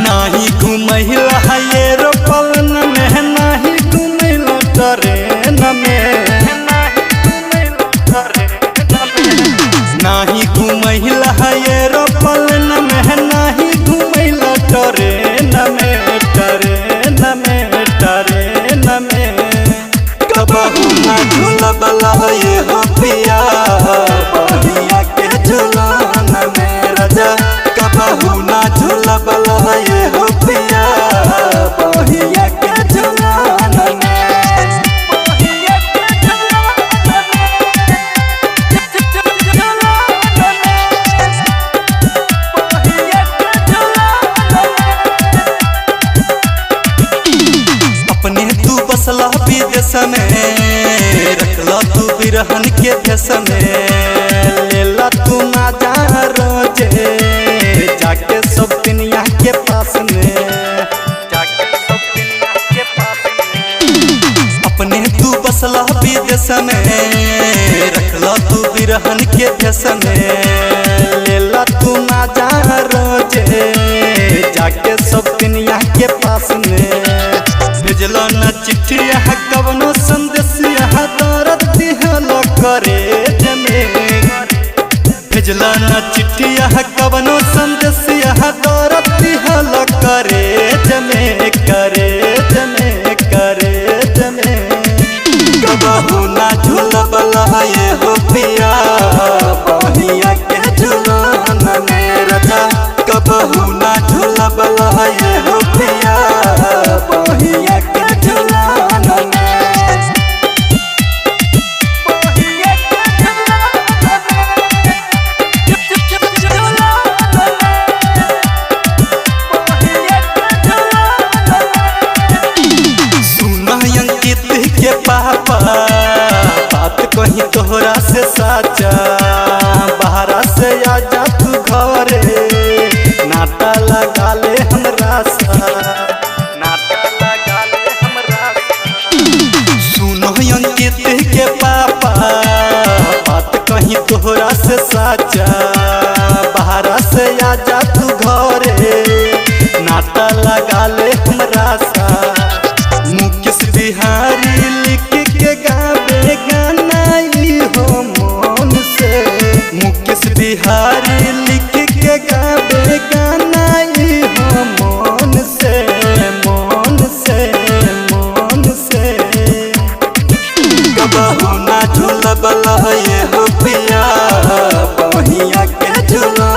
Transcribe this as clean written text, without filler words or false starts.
नाही घुमैला ये रोपलन में नाही घुमैला ट्रेन में नाही घुमैला ये रोपलन में नाही घुमैला ट्रेन में कबहू ना झूलबला ये हो पिया बहिया के झूलन में राजा कबहू ना झूलबला ये हो पिया बहिया के झूलन में। अपने तू बसला विदेश में रखला तू बिरहन के देश में लेला तू ना जा रोजे जाके सब दुनिया के पास में अपने तू बसला विदेश में रखला तू बिरहन के देश में लेला तू ना जा रोजे जाके सब दुनिया के पास में भेजला न चिट्ठिया कवनो संदेशिया दर्द दिहल करे जमे भेजला न चिट्ठिया कवनो संदेशिया दर्द दिहल करे जमे कबहू ना झूलबला ये हो पिया बहिया के झूलन में राजा कबहू ना झूलबला ये हो पिया बहिया के झूलन में। के पापा बात कहीं तोहरा से साचा बाहरा से आजा तू घरे नाता लगा ले हमरा सुनो अंकित के पापा बात कहीं तोहरा से साचा बाहरा से आजा तू घरे नाता लगा ले हमरा मुकेश बिहारी लिख के गावे गाना हो मन से मुकेश बिहारी लिख के गावे गाना हो मन से कबहू ना झूलबला ये हो पिया बहिया के झूलन